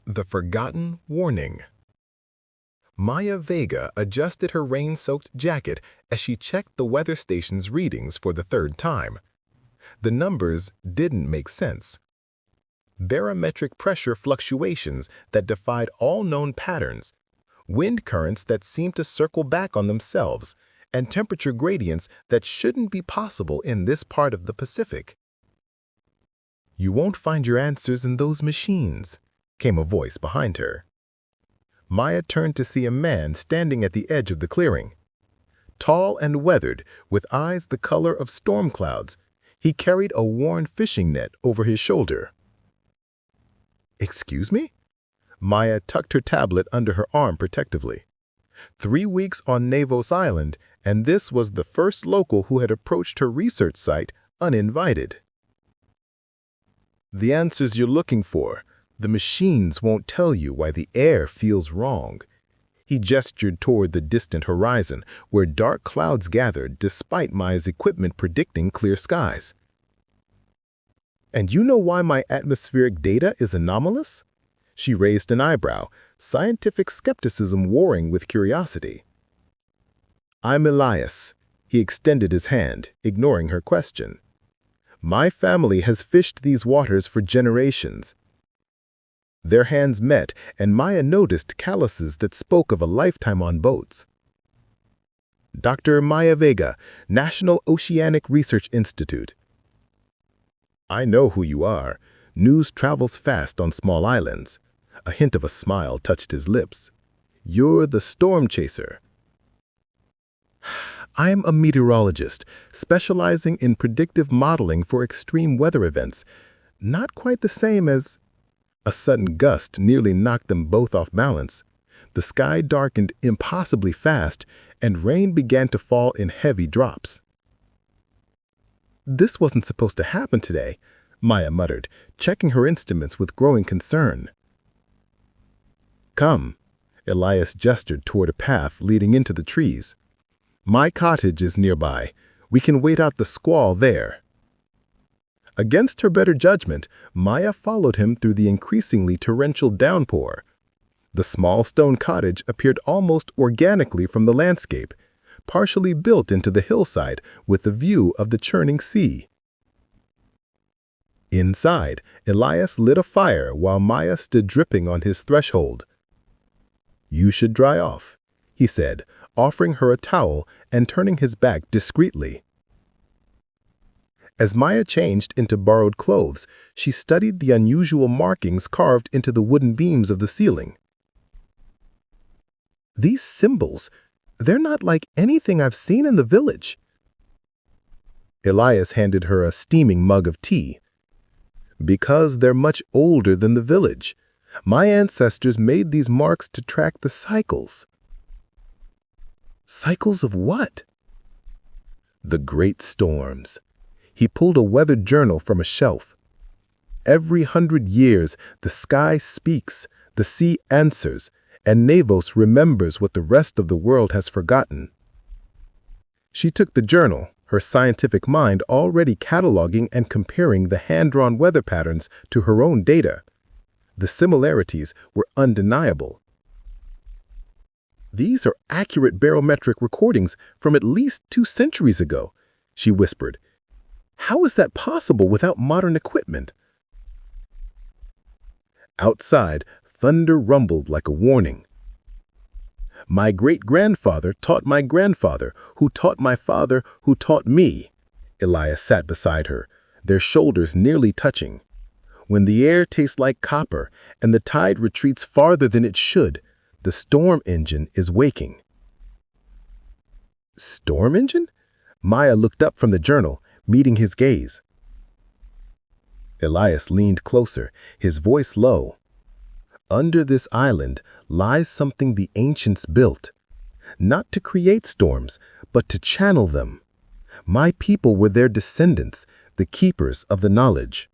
The Forgotten Warning. Maya Vega adjusted her rain-soaked jacket as she checked the weather station's readings for the third time. The numbers didn't make sense. Barometric pressure fluctuations that defied all known patterns, wind currents that seemed to circle back on themselves, and temperature gradients that shouldn't be possible in this part of the Pacific. "You won't find your answers in those machines," came a voice behind her. Maya turned to see a man standing at the edge of the clearing. Tall and weathered, with eyes the color of storm clouds, he carried a worn fishing net over his shoulder. "Excuse me?" Maya tucked her tablet under her arm protectively. 3 weeks on Navos Island, and this was the first local who had approached her research site uninvited. "The answers you're looking for. The machines won't tell you why the air feels wrong." He gestured toward the distant horizon, where dark clouds gathered despite Maya's equipment predicting clear skies. "And you know why my atmospheric data is anomalous?" She raised an eyebrow, scientific skepticism warring with curiosity. "I'm Elias." He extended his hand, ignoring her question. "My family has fished these waters for generations." Their hands met, and Maya noticed calluses that spoke of a lifetime on boats. "Dr. Maya Vega, National Oceanic Research Institute." "I know who you are. News travels fast on small islands." A hint of a smile touched his lips. "You're the storm chaser." "I'm a meteorologist, specializing in predictive modeling for extreme weather events. Not quite the same as—" A sudden gust nearly knocked them both off balance. The sky darkened impossibly fast, and rain began to fall in heavy drops. "This wasn't supposed to happen today," Maya muttered, checking her instruments with growing concern. "Come." Elias gestured toward a path leading into the trees. "My cottage is nearby. We can wait out the squall there." Against her better judgment, Maya followed him through the increasingly torrential downpour. The small stone cottage appeared almost organically from the landscape, partially built into the hillside with a view of the churning sea. Inside, Elias lit a fire while Maya stood dripping on his threshold. "You should dry off," he said, offering her a towel and turning his back discreetly. As Maya changed into borrowed clothes, she studied the unusual markings carved into the wooden beams of the ceiling. "These symbols, they're not like anything I've seen in the village." Elias handed her a steaming mug of tea. "Because they're much older than the village. My ancestors made these marks to track the cycles." "Cycles of what?" "The great storms." He pulled a weather journal from a shelf. "Every 100 years, the sky speaks, the sea answers, and Navos remembers what the rest of the world has forgotten." She took the journal, her scientific mind already cataloging and comparing the hand-drawn weather patterns to her own data. The similarities were undeniable. "These are accurate barometric recordings from at least 2 centuries ago," she whispered. "How is that possible without modern equipment?" Outside, thunder rumbled like a warning. "My great-grandfather taught my grandfather, who taught my father, who taught me." Elias sat beside her, their shoulders nearly touching. "When the air tastes like copper and the tide retreats farther than it should, the storm engine is waking." "Storm engine?" Maya looked up from the journal, meeting his gaze. Elias leaned closer, his voice low. "Under this island lies something the ancients built, not to create storms, but to channel them. My people were their descendants, the keepers of the knowledge."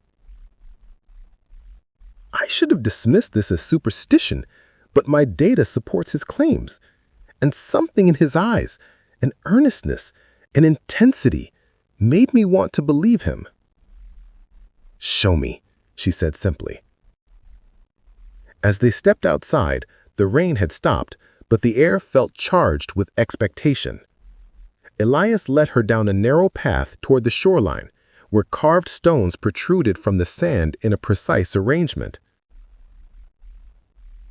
I should have dismissed this as superstition, but my data supports his claims. And something in his eyes, an earnestness, an intensity, made me want to believe him. "Show me," she said simply. As they stepped outside, the rain had stopped, but the air felt charged with expectation. Elias led her down a narrow path toward the shoreline, where carved stones protruded from the sand in a precise arrangement.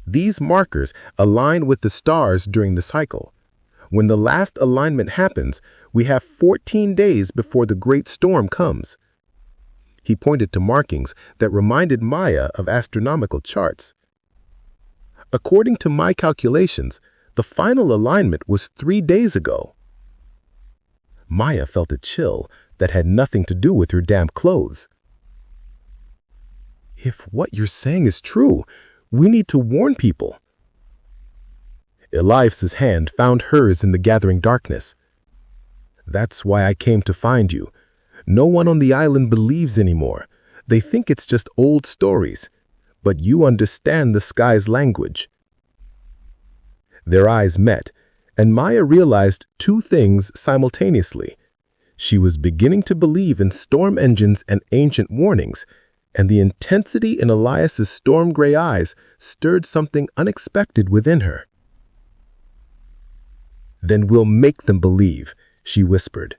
These markers align with the stars during the cycle. When the last alignment happens, we have 14 days before the great storm comes. He pointed to markings that reminded Maya of astronomical charts. According to my calculations, the final alignment was 3 days ago. Maya felt a chill that had nothing to do with her damp clothes. If what you're saying is true, we need to warn people. Elias's hand found hers in the gathering darkness. That's why I came to find you. No one on the island believes anymore. They think it's just old stories. But you understand the sky's language. Their eyes met, and Maya realized 2 things simultaneously. She was beginning to believe in storm engines and ancient warnings, and the intensity in Elias's storm gray eyes stirred something unexpected within her. "Then we'll make them believe," she whispered,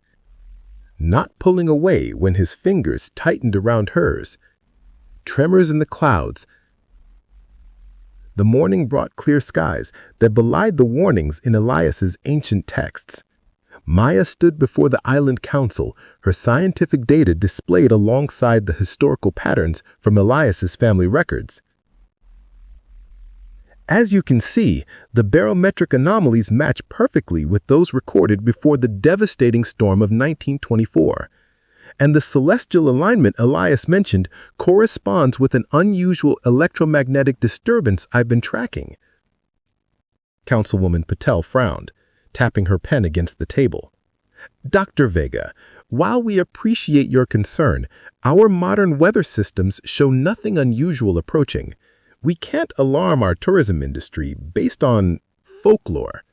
not pulling away when his fingers tightened around hers. Tremors in the clouds. The morning brought clear skies that belied the warnings in Elias's ancient texts. Maya stood before the island council, her scientific data displayed alongside the historical patterns from Elias's family records. As you can see, the barometric anomalies match perfectly with those recorded before the devastating storm of 1924. And the celestial alignment Elias mentioned corresponds with an unusual electromagnetic disturbance I've been tracking. Councilwoman Patel frowned, tapping her pen against the table. "Dr. Vega, while we appreciate your concern, our modern weather systems show nothing unusual approaching. We can't alarm our tourism industry based on folklore."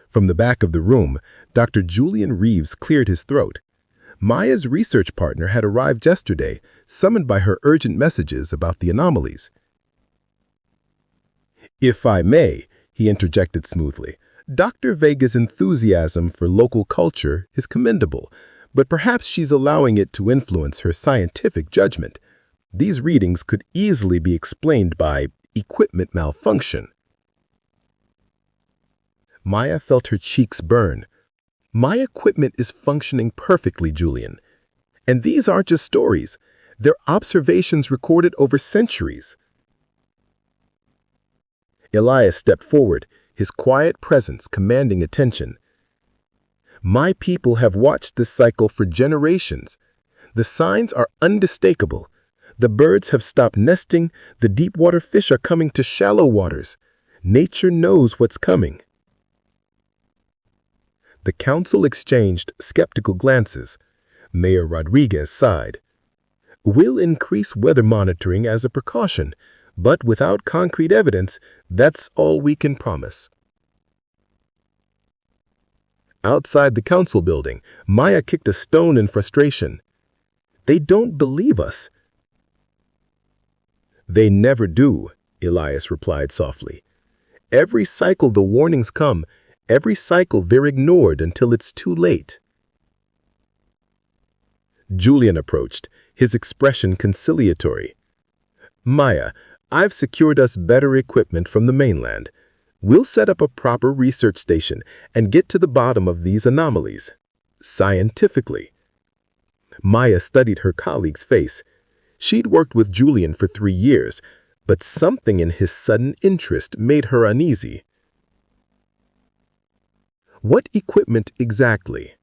From the back of the room, Dr. Julian Reeves cleared his throat. Maya's research partner had arrived yesterday, summoned by her urgent messages about the anomalies. "If I may," he interjected smoothly, "Dr. Vega's enthusiasm for local culture is commendable, but perhaps she's allowing it to influence her scientific judgment. These readings could easily be explained by equipment malfunction." Maya felt her cheeks burn. "My equipment is functioning perfectly, Julian. And these aren't just stories. They're observations recorded over centuries." Elias stepped forward, his quiet presence commanding attention. "My people have watched this cycle for generations. The signs are unmistakable. The birds have stopped nesting, the deep water fish are coming to shallow waters. Nature knows what's coming." The council exchanged skeptical glances. Mayor Rodriguez sighed. "We'll increase weather monitoring as a precaution, but without concrete evidence, that's all we can promise." Outside the council building, Maya kicked a stone in frustration. "They don't believe us." "They never do," Elias replied softly. "Every cycle the warnings come, every cycle they're ignored until it's too late." Julian approached, his expression conciliatory. "Maya, I've secured us better equipment from the mainland. We'll set up a proper research station and get to the bottom of these anomalies. Scientifically." Maya studied her colleague's face. She'd worked with Julian for 3 years, but something in his sudden interest made her uneasy. "What equipment exactly?"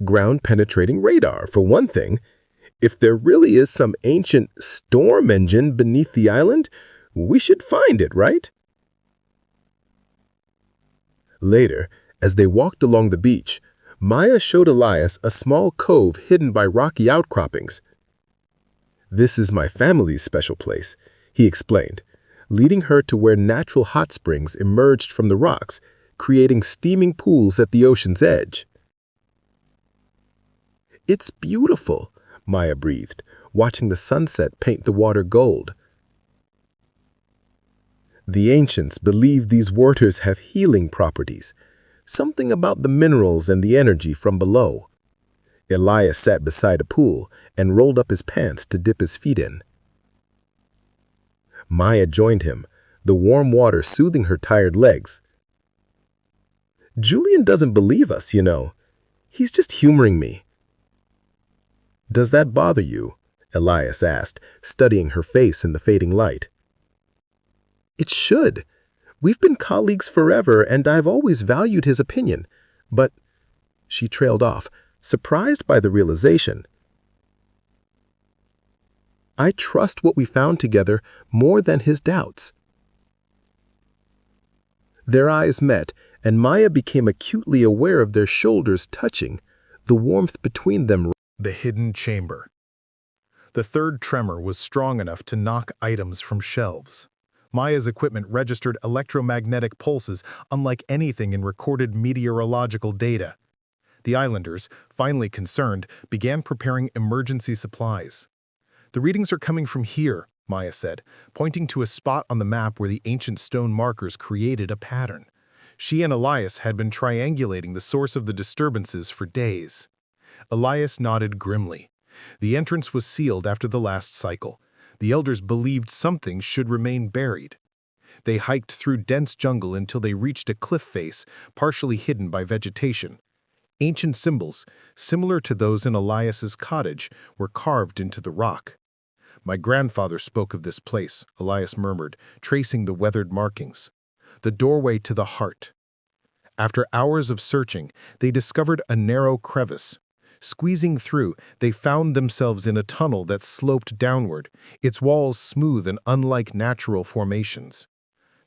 "Ground-penetrating radar, for one thing. If there really is some ancient storm engine beneath the island, we should find it, right?" Later, as they walked along the beach, Maya showed Elias a small cove hidden by rocky outcroppings. "This is my family's special place," he explained, leading her to where natural hot springs emerged from the rocks, creating steaming pools at the ocean's edge. "It's beautiful," Maya breathed, watching the sunset paint the water gold. The ancients believed these waters have healing properties, something about the minerals and the energy from below. Elias sat beside a pool and rolled up his pants to dip his feet in. Maya joined him, the warm water soothing her tired legs. "Julian doesn't believe us, you know. He's just humoring me." "Does that bother you?" Elias asked, studying her face in the fading light. "It should. We've been colleagues forever, and I've always valued his opinion. But," she trailed off, surprised by the realization, "I trust what we found together more than his doubts." Their eyes met, and Maya became acutely aware of their shoulders touching, the warmth between them. The hidden chamber. The third tremor was strong enough to knock items from shelves. Maya's equipment registered electromagnetic pulses unlike anything in recorded meteorological data. The islanders, finally concerned, began preparing emergency supplies. "The readings are coming from here," Maya said, pointing to a spot on the map where the ancient stone markers created a pattern. She and Elias had been triangulating the source of the disturbances for days. Elias nodded grimly. The entrance was sealed after the last cycle. The elders believed something should remain buried. They hiked through dense jungle until they reached a cliff face, partially hidden by vegetation. Ancient symbols, similar to those in Elias's cottage, were carved into the rock. "My grandfather spoke of this place," Elias murmured, tracing the weathered markings. "The doorway to the heart." After hours of searching, they discovered a narrow crevice. Squeezing through, they found themselves in a tunnel that sloped downward, its walls smooth and unlike natural formations.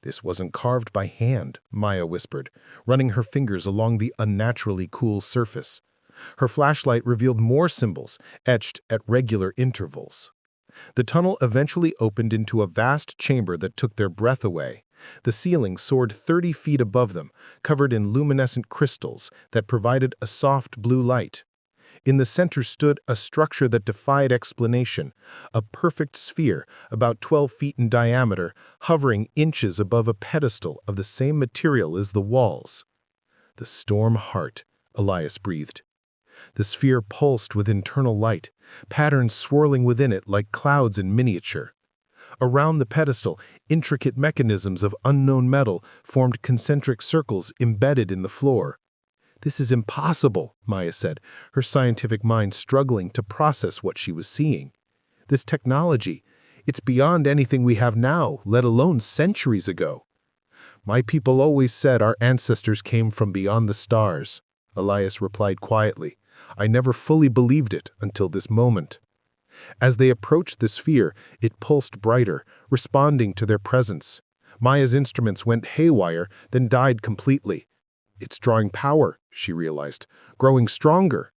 "This wasn't carved by hand," Maya whispered, running her fingers along the unnaturally cool surface. Her flashlight revealed more symbols, etched at regular intervals. The tunnel eventually opened into a vast chamber that took their breath away. The ceiling soared 30 feet above them, covered in luminescent crystals that provided a soft blue light. In the center stood a structure that defied explanation, a perfect sphere about 12 feet in diameter, hovering inches above a pedestal of the same material as the walls. "The storm heart," Elias breathed. The sphere pulsed with internal light, patterns swirling within it like clouds in miniature. Around the pedestal, intricate mechanisms of unknown metal formed concentric circles embedded in the floor. "This is impossible," Maya said, her scientific mind struggling to process what she was seeing. "This technology, it's beyond anything we have now, let alone centuries ago." "My people always said our ancestors came from beyond the stars," Elias replied quietly. "I never fully believed it until this moment." As they approached the sphere, it pulsed brighter, responding to their presence. Maya's instruments went haywire, then died completely. "It's drawing power," she realized, "growing stronger."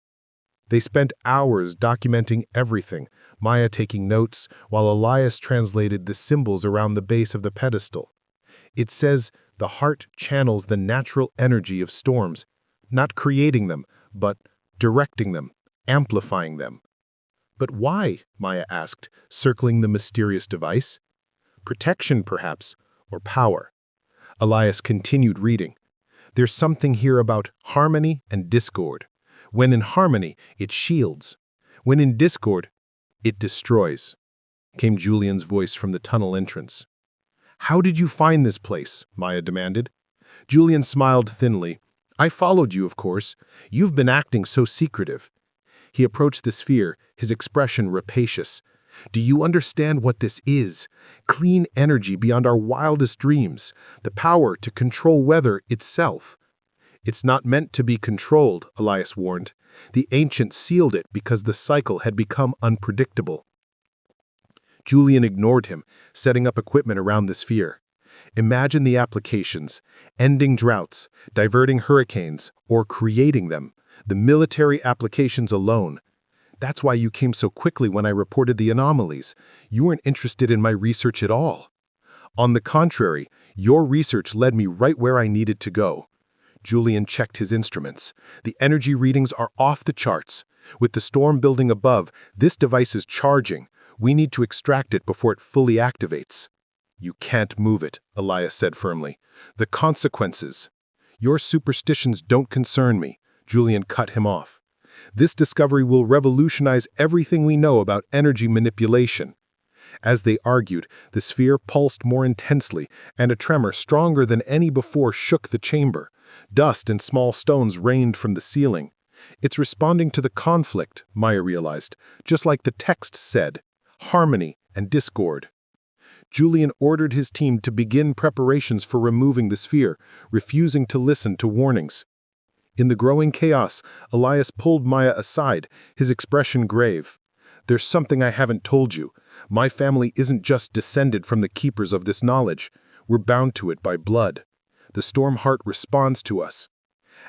They spent hours documenting everything, Maya taking notes, while Elias translated the symbols around the base of the pedestal. "It says the heart channels the natural energy of storms, not creating them, but directing them, amplifying them." "But why?" Maya asked, circling the mysterious device. "Protection, perhaps, or power." Elias continued reading. "There's something here about harmony and discord. When in harmony, it shields. When in discord, it destroys," came Julian's voice from the tunnel entrance. "How did you find this place?" Maya demanded. Julian smiled thinly. "I followed you, of course. You've been acting so secretive." He approached the sphere, his expression rapacious. "Do you understand what this is? Clean energy beyond our wildest dreams, the power to control weather itself." "It's not meant to be controlled," Elias warned. "The ancients sealed it because the cycle had become unpredictable." Julian ignored him, setting up equipment around the sphere. "Imagine the applications: ending droughts, diverting hurricanes, or creating them. The military applications alone. That's why you came so quickly when I reported the anomalies. You weren't interested in my research at all. On the contrary, your research led me right where I needed to go." Julian checked his instruments. "The energy readings are off the charts. With the storm building above, this device is charging. We need to extract it before it fully activates." "You can't move it," Elias said firmly. "The consequences." "Your superstitions don't concern me," Julian cut him off. "This discovery will revolutionize everything we know about energy manipulation." As they argued, the sphere pulsed more intensely, and a tremor stronger than any before shook the chamber. Dust and small stones rained from the ceiling. "It's responding to the conflict," Maya realized, just like the text said, harmony and discord. Julian ordered his team to begin preparations for removing the sphere, refusing to listen to warnings. In the growing chaos, Elias pulled Maya aside, his expression grave. "There's something I haven't told you. My family isn't just descended from the keepers of this knowledge. We're bound to it by blood. The storm heart responds to us."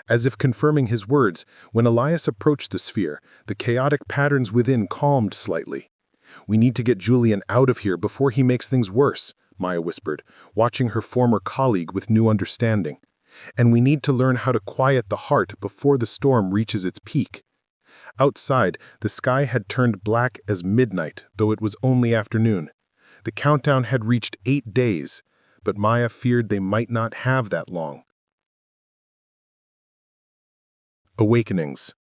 As if confirming his words, when Elias approached the sphere, the chaotic patterns within calmed slightly. "We need to get Julian out of here before he makes things worse," Maya whispered, watching her former colleague with new understanding. "And we need to learn how to quiet the heart before the storm reaches its peak." Outside, the sky had turned black as midnight, though it was only afternoon. The countdown had reached 8 days, but Maya feared they might not have that long. Awakenings.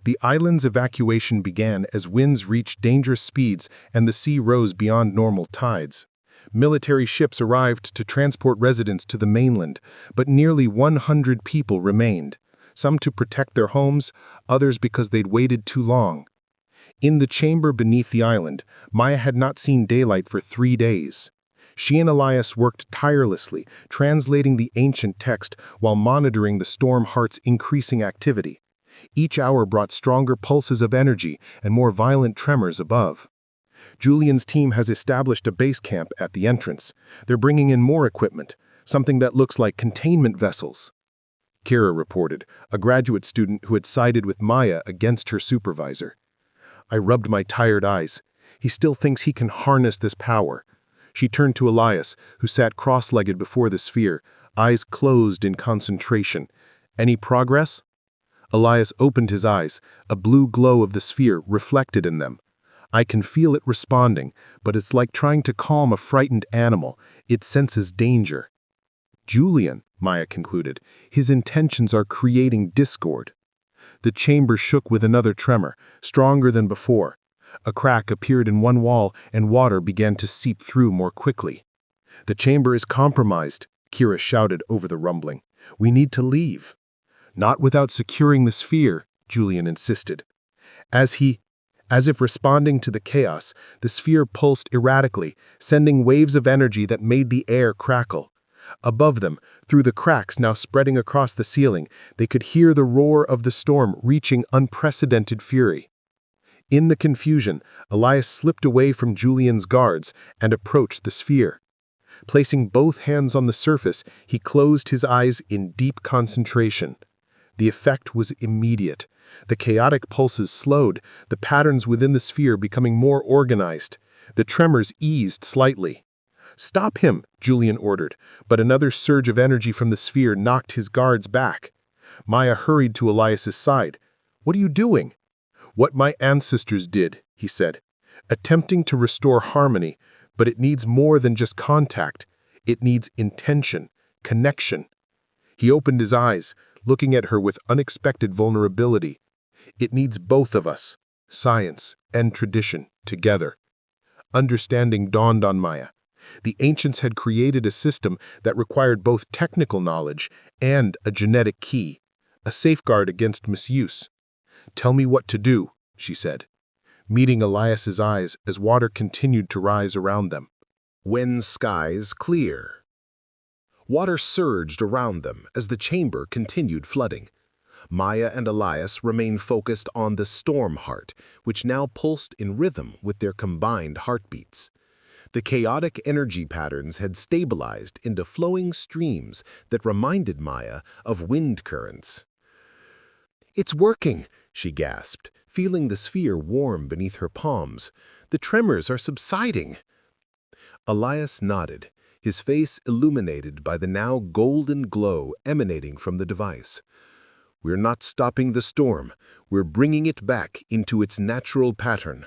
The island's evacuation began as winds reached dangerous speeds and the sea rose beyond normal tides. Military ships arrived to transport residents to the mainland, but nearly 100 people remained, some to protect their homes, others because they'd waited too long. In the chamber beneath the island, Maya had not seen daylight for 3 days. She and Elias worked tirelessly, translating the ancient text while monitoring the storm heart's increasing activity. Each hour brought stronger pulses of energy and more violent tremors above. Julian's team has established a base camp at the entrance. They're bringing in more equipment, something that looks like containment vessels. Kira reported, a graduate student who had sided with Maya against her supervisor. I rubbed my tired eyes. He still thinks he can harness this power. She turned to Elias, who sat cross-legged before the sphere, eyes closed in concentration. Any progress? Elias opened his eyes, a blue glow of the sphere reflected in them. I can feel it responding, but it's like trying to calm a frightened animal. It senses danger. Julian, Maya concluded, his intentions are creating discord. The chamber shook with another tremor, stronger than before. A crack appeared in one wall and water began to seep through more quickly. The chamber is compromised, Kira shouted over the rumbling. We need to leave. Not without securing the sphere, Julian insisted. As if responding to the chaos, the sphere pulsed erratically, sending waves of energy that made the air crackle. Above them, through the cracks now spreading across the ceiling, they could hear the roar of the storm reaching unprecedented fury. In the confusion, Elias slipped away from Julian's guards and approached the sphere. Placing both hands on the surface, he closed his eyes in deep concentration. The effect was immediate. The chaotic pulses slowed, the patterns within the sphere becoming more organized. The tremors eased slightly. Stop him, Julian ordered, but another surge of energy from the sphere knocked his guards back. Maya hurried to Elias's side. What are you doing? What my ancestors did, he said, attempting to restore harmony, but it needs more than just contact. It needs intention, connection. He opened his eyes, looking at her with unexpected vulnerability. It needs both of us, science and tradition, together. Understanding dawned on Maya. The ancients had created a system that required both technical knowledge and a genetic key, a safeguard against misuse. Tell me what to do, she said, meeting Elias's eyes as water continued to rise around them. When skies clear. Water surged around them as the chamber continued flooding. Maya and Elias remained focused on the storm heart, which now pulsed in rhythm with their combined heartbeats. The chaotic energy patterns had stabilized into flowing streams that reminded Maya of wind currents. It's working, she gasped, feeling the sphere warm beneath her palms. The tremors are subsiding. Elias nodded, his face illuminated by the now golden glow emanating from the device. We're not stopping the storm. We're bringing it back into its natural pattern.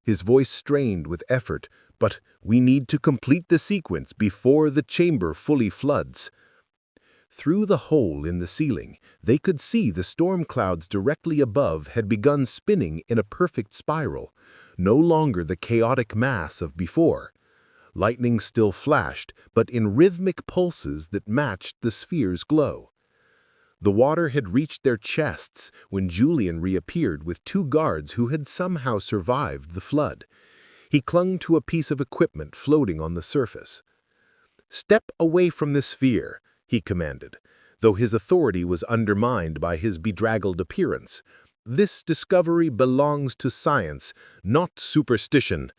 his voice strained with effort. "But we need to complete the sequence before the chamber fully floods." Through the hole in the ceiling, they could see the storm clouds directly above had begun spinning in a perfect spiral, no longer the chaotic mass of before. Lightning still flashed, but in rhythmic pulses that matched the sphere's glow. The water had reached their chests when Julian reappeared with two guards who had somehow survived the flood. He clung to a piece of equipment floating on the surface. "Step away from the sphere," he commanded, though his authority was undermined by his bedraggled appearance. "This discovery belongs to science, not superstition."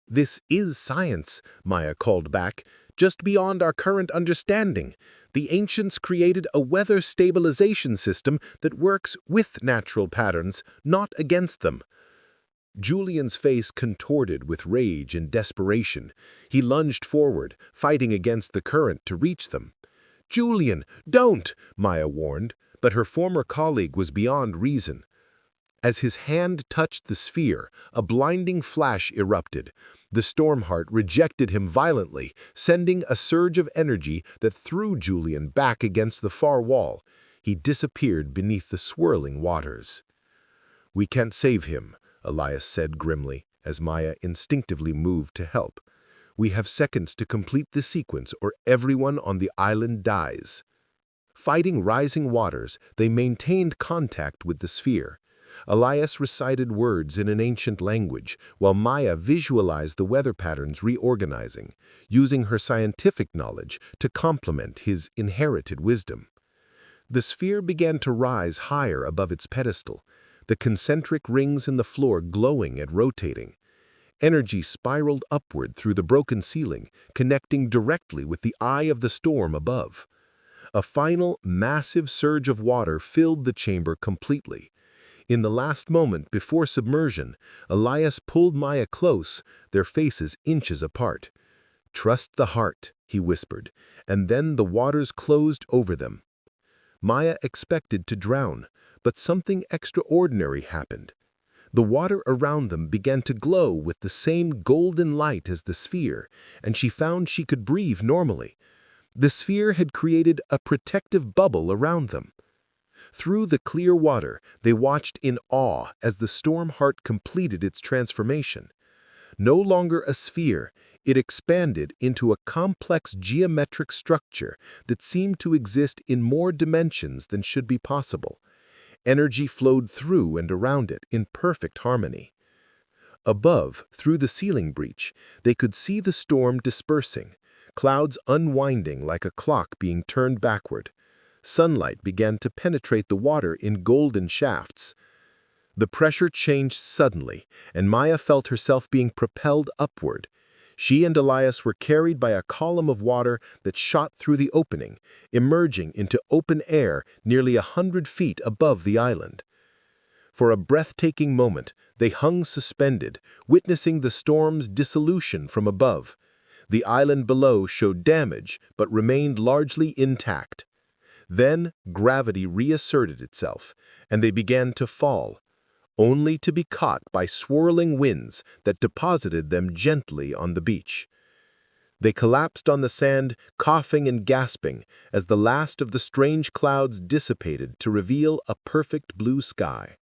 "This is science," Maya called back, "just beyond our current understanding. The ancients created a weather stabilization system that works with natural patterns, not against them." Julian's face contorted with rage and desperation. He lunged forward, fighting against the current to reach them. "Julian, don't!" Maya warned, but her former colleague was beyond reason. As his hand touched the sphere, a blinding flash erupted. The Stormheart rejected him violently, sending a surge of energy that threw Julian back against the far wall. He disappeared beneath the swirling waters. "We can't save him," Elias said grimly, as Maya instinctively moved to help. "We have seconds to complete the sequence or everyone on the island dies." Fighting rising waters, they maintained contact with the sphere. Elias recited words in an ancient language, while Maya visualized the weather patterns reorganizing, using her scientific knowledge to complement his inherited wisdom. The sphere began to rise higher above its pedestal, the concentric rings in the floor glowing and rotating. Energy spiraled upward through the broken ceiling, connecting directly with the eye of the storm above. A final, massive surge of water filled the chamber completely. In the last moment before submersion, Elias pulled Maya close, their faces inches apart. "Trust the heart," he whispered, and then the waters closed over them. Maya expected to drown, but something extraordinary happened. The water around them began to glow with the same golden light as the sphere, and she found she could breathe normally. The sphere had created a protective bubble around them. Through the clear water, they watched in awe as the Stormheart completed its transformation. No longer a sphere, it expanded into a complex geometric structure that seemed to exist in more dimensions than should be possible. Energy flowed through and around it in perfect harmony. Above, through the ceiling breach, they could see the storm dispersing, clouds unwinding like a clock being turned backward. Sunlight began to penetrate the water in golden shafts. The pressure changed suddenly, and Maya felt herself being propelled upward. She and Elias were carried by a column of water that shot through the opening, emerging into open air nearly 100 feet above the island. For a breathtaking moment, they hung suspended, witnessing the storm's dissolution from above. The island below showed damage, but remained largely intact. Then gravity reasserted itself, and they began to fall, only to be caught by swirling winds that deposited them gently on the beach. They collapsed on the sand, coughing and gasping, as the last of the strange clouds dissipated to reveal a perfect blue sky.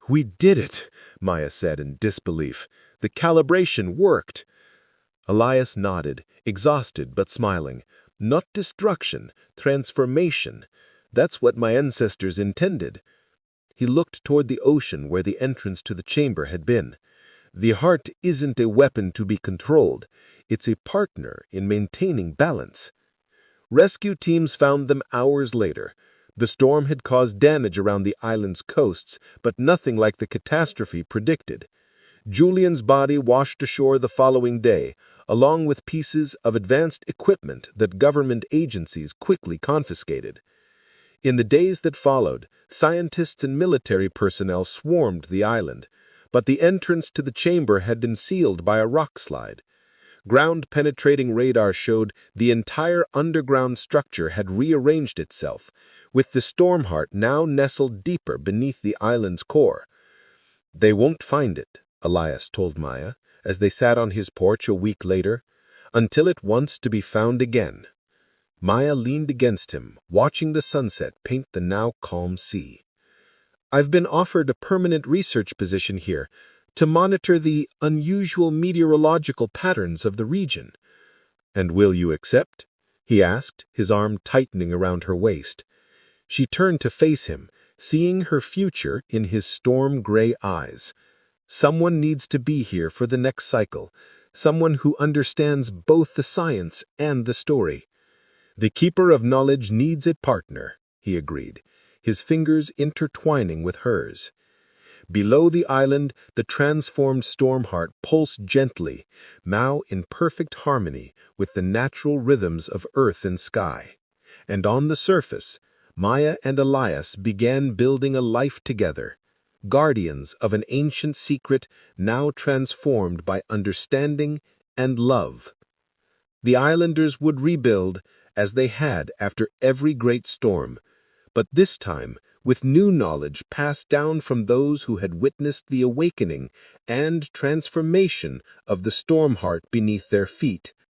"We did it," Maya said in disbelief. "The calibration worked." Elias nodded, exhausted but smiling. "Not destruction, transformation. That's what my ancestors intended." He looked toward the ocean where the entrance to the chamber had been. "The heart isn't a weapon to be controlled. It's a partner in maintaining balance." Rescue teams found them hours later. The storm had caused damage around the island's coasts, but nothing like the catastrophe predicted. Julian's body washed ashore the following day, along with pieces of advanced equipment that government agencies quickly confiscated. In the days that followed, scientists and military personnel swarmed the island, but the entrance to the chamber had been sealed by a rock slide. Ground-penetrating radar showed the entire underground structure had rearranged itself, with the Stormheart now nestled deeper beneath the island's core. "They won't find it," Elias told Maya, as they sat on his porch a week later, until it wants to be found again. Maya leaned against him, watching the sunset paint the now calm sea. I've been offered a permanent research position here to monitor the unusual meteorological patterns of the region. And will you accept? He asked, his arm tightening around her waist. She turned to face him, seeing her future in his storm-gray eyes. Someone needs to be here for the next cycle, someone who understands both the science and the story. The keeper of knowledge needs a partner, he agreed, his fingers intertwining with hers. Below the island, the transformed Stormheart pulsed gently, now in perfect harmony with the natural rhythms of earth and sky. And on the surface, Maya and Elias began building a life together, guardians of an ancient secret now transformed by understanding and love. The islanders would rebuild, as they had after every great storm, but this time with new knowledge passed down from those who had witnessed the awakening and transformation of the Stormheart beneath their feet.